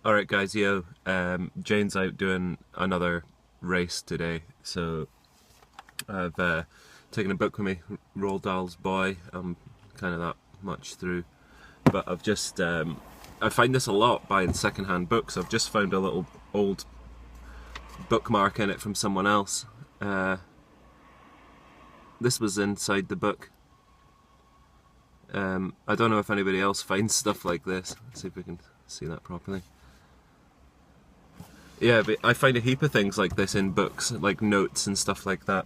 Alright guys, Jane's out doing another race today, so I've taken a book with me, Roald Dahl's Boy. I'm kind of that much through, but I find this a lot buying second-hand books. I've just found a little old bookmark in it from someone else. Uh, this was inside the book. I don't know if anybody else finds stuff like this. Let's see if we can see that properly. Yeah, but I find a heap of things like this in books, like notes and stuff like that.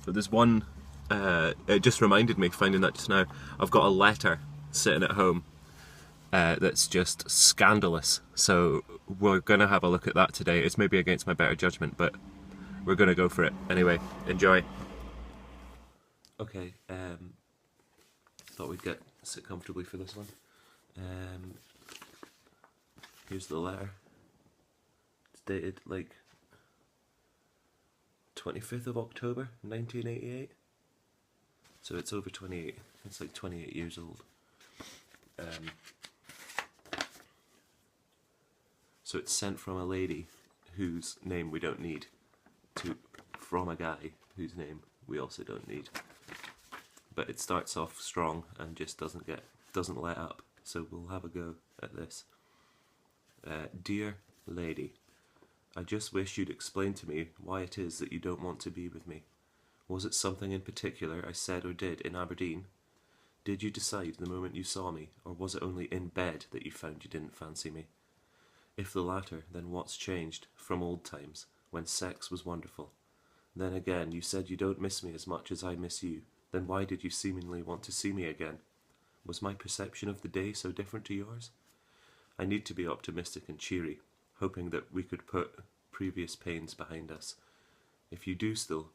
But there's one, it just reminded me, finding that just now, I've got a letter sitting at home that's just scandalous. So we're going to have a look at that today. It's maybe against my better judgment, but we're going to go for it. Anyway, enjoy. Okay, thought we'd sit comfortably for this one. Um, Here's the letter. It's dated like 25th of October 1988, so it's over 28. It's like 28 years old. So it's sent from a lady whose name we don't need to from a guy whose name we also don't need. But it starts off strong and just doesn't let up. So we'll have a go at this. Dear lady, I just wish you'd explain to me why it is that you don't want to be with me. Was it something in particular I said or did in Aberdeen? Did you decide the moment you saw me, or was it only in bed that you found you didn't fancy me? If the latter, then what's changed from old times, when sex was wonderful? Then again, you said you don't miss me as much as I miss you. Then why did you seemingly want to see me again? Was my perception of the day so different to yours? I need to be optimistic and cheery, hoping that we could put previous pains behind us. If you do still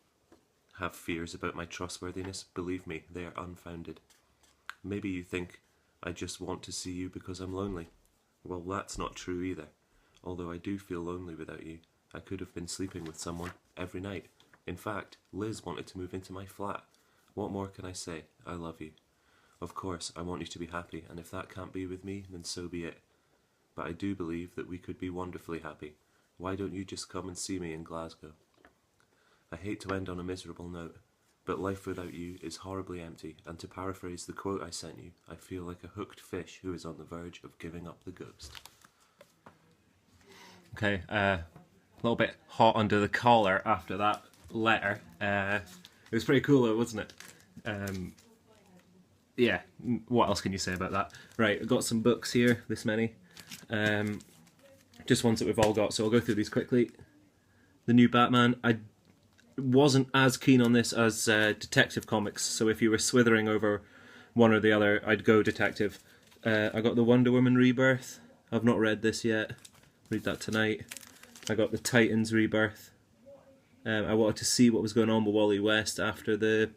have fears about my trustworthiness, believe me, they are unfounded. Maybe you think I just want to see you because I'm lonely. Well, that's not true either. Although I do feel lonely without you. I could have been sleeping with someone every night. In fact, Liz wanted to move into my flat. What more can I say? I love you. Of course, I want you to be happy, and if that can't be with me, then so be it. But I do believe that we could be wonderfully happy. Why don't you just come and see me in Glasgow? I hate to end on a miserable note, but life without you is horribly empty, and to paraphrase the quote I sent you, I feel like a hooked fish who is on the verge of giving up the ghost. Okay, a little bit hot under the collar after that letter. It was pretty cool though, wasn't it? Yeah, what else can you say about that? Right, I've got some books here, this many. Just ones that we've all got, so I'll go through these quickly. The new Batman. I wasn't as keen on this as Detective Comics, so if you were swithering over one or the other, I'd go Detective. I got the Wonder Woman Rebirth. I've not read this yet. Read that tonight. I got the Titans Rebirth. I wanted to see what was going on with Wally West after the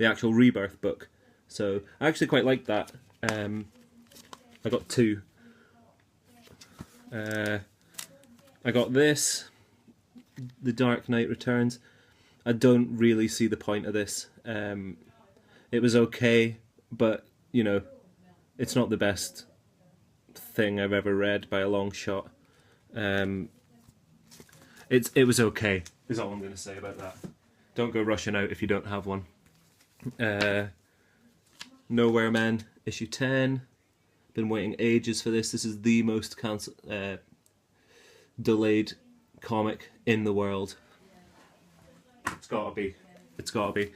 actual Rebirth book, so I actually quite liked that. I got two. I got this, The Dark Knight Returns. I don't really see the point of this. It was okay, but you know, it's not the best thing I've ever read by a long shot. It was okay, is all I'm going to say about that. Don't go rushing out if you don't have one. Nowhere Men, issue 10. Been waiting ages for this. This is the most delayed comic in the world. It's gotta be. It's gotta be.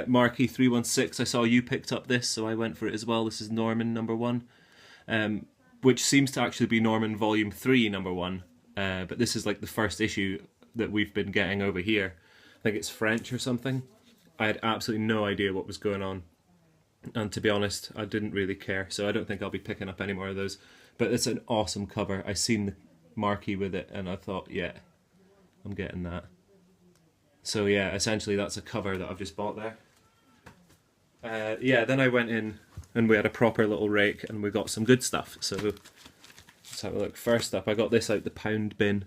Marky 316. I saw you picked up this, so I went for it as well. This is Norman #1, which seems to actually be Norman Volume 3 #1. But this is like the first issue that we've been getting over here. I think it's French or something. I had absolutely no idea what was going on, and to be honest, I didn't really care, so I don't think I'll be picking up any more of those. But it's an awesome cover. I seen the marquee with it, and I thought, yeah, I'm getting that. So yeah, essentially that's a cover that I've just bought there. Yeah, then I went in and we had a proper little rake, and we got some good stuff. So let's have a look. First up, I got this out the pound bin.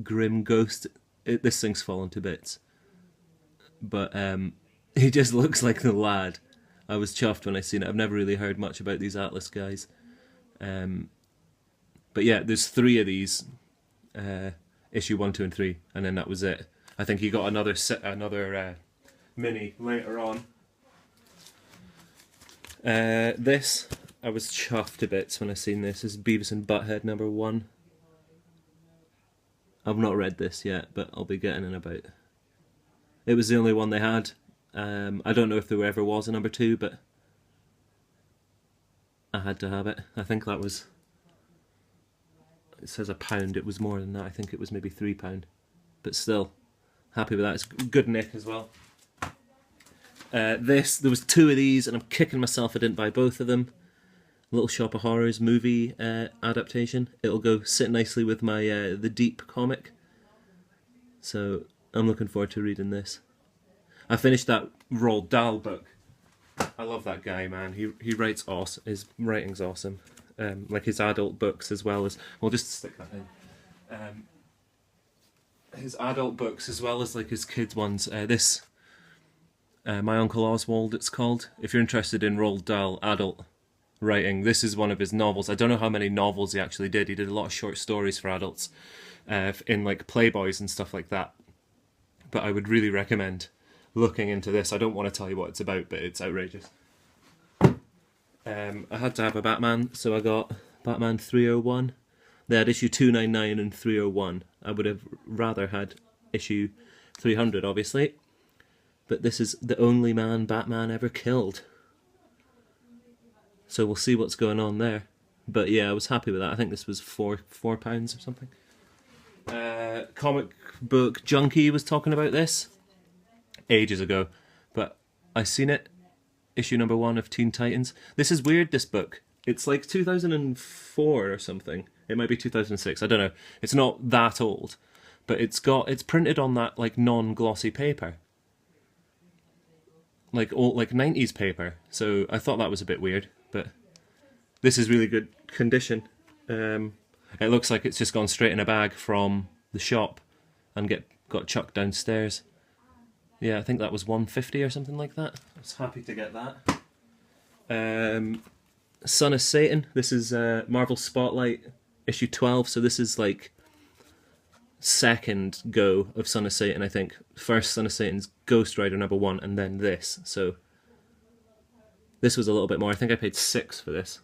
Grim Ghost. This thing's fallen to bits, but he just looks like the lad. I was chuffed when I seen it. I've never really heard much about these Atlas guys. But yeah, there's 3 of these, issue 1, 2 and 3, and then that was it. I think he got another mini later on. This, I was chuffed to bits when I seen this. This is Beavis and Butthead #1. I've not read this yet, but I'll be getting in about. It was the only one they had. I don't know if there ever was a #2, but I had to have it. I think that was. It says £1. It was more than that. I think it was maybe £3, but still happy with that. It's good nick as well. There was 2 of these, and I'm kicking myself I didn't buy both of them. Little Shop of Horrors movie adaptation. It'll go sit nicely with my The Deep comic. So I'm looking forward to reading this. I finished that Roald Dahl book. I love that guy, man. He writes awesome. His writing's awesome. Like his adult books as well as. We'll just stick that in. His adult books as well as like his kids ones. My Uncle Oswald, it's called. If you're interested in Roald Dahl adult writing, this is one of his novels. I don't know how many novels he actually did. He did a lot of short stories for adults in like Playboys and stuff like that. But I would really recommend looking into this. I don't want to tell you what it's about, but it's outrageous. I had to have a Batman, so I got Batman 301. They had issue 299 and 301. I would have rather had issue 300, obviously. But this is the only man Batman ever killed. So we'll see what's going on there. But yeah, I was happy with that. I think this was £4 or something. Comic Book Junkie was talking about this ages ago, but I seen it. Issue #1 of Teen Titans. This is weird, this book. It's like 2004 or something. It might be 2006, I don't know. It's not that old, but it's printed on that like non-glossy paper. Like old, like 90s paper. So I thought that was a bit weird, but this is really good condition. It looks like it's just gone straight in a bag from the shop and got chucked downstairs. Yeah, I think that was $150 or something like that. I was happy to get that. Son of Satan. This is Marvel Spotlight issue 12. So this is like second go of Son of Satan, I think. First Son of Satan's Ghost Rider #1, and then this. So this was a little bit more. I think I paid $6 for this.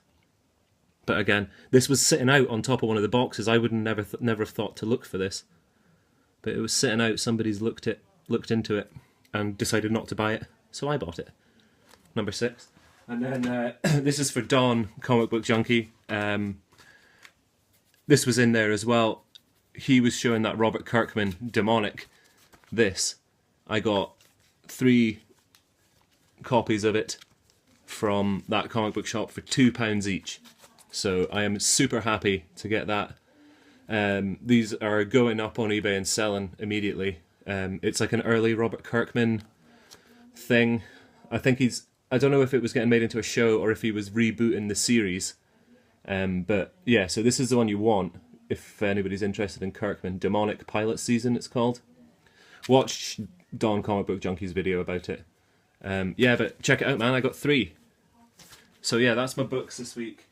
But again, this was sitting out on top of one of the boxes. I would never have thought to look for this, but it was sitting out. Somebody's looked into it and decided not to buy it, so I bought it. #6. And then this is for Don, Comic Book Junkie. This was in there as well. He was showing that Robert Kirkman Demonic. This, I got 3 copies of it from that comic book shop for £2 each. So I am super happy to get that. These are going up on eBay and selling immediately. It's like an early Robert Kirkman thing. I don't know if it was getting made into a show or if he was rebooting the series. But yeah, so this is the one you want if anybody's interested in Kirkman. Demonic Pilot Season, it's called. Watch Don Comic Book Junkie's video about it. Yeah, but check it out, man. I got 3. So yeah, that's my books this week.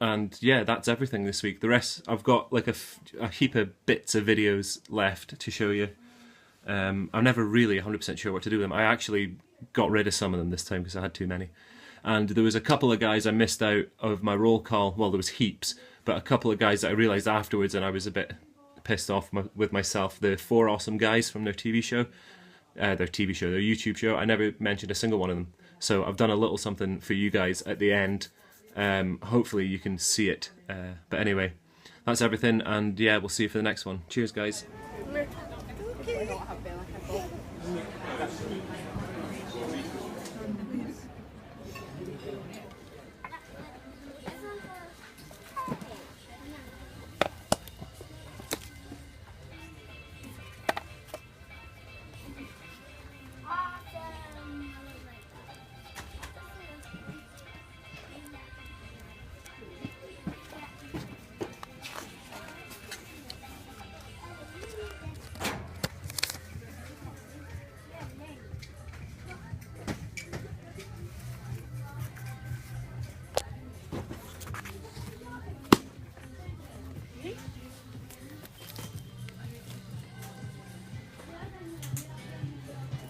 And yeah, that's everything this week. The rest, I've got like a heap of bits of videos left to show you. I'm never really 100% sure what to do with them. I actually got rid of some of them this time because I had too many. And there was a couple of guys I missed out of my roll call. Well, there was heaps, but a couple of guys that I realised afterwards, and I was a bit pissed off with myself. The 4 Awesome Guys from their TV show, their YouTube show. I never mentioned a single one of them. So I've done a little something for you guys at the end. Hopefully you can see it. But anyway, that's everything, and yeah, we'll see you for the next one. Cheers, guys.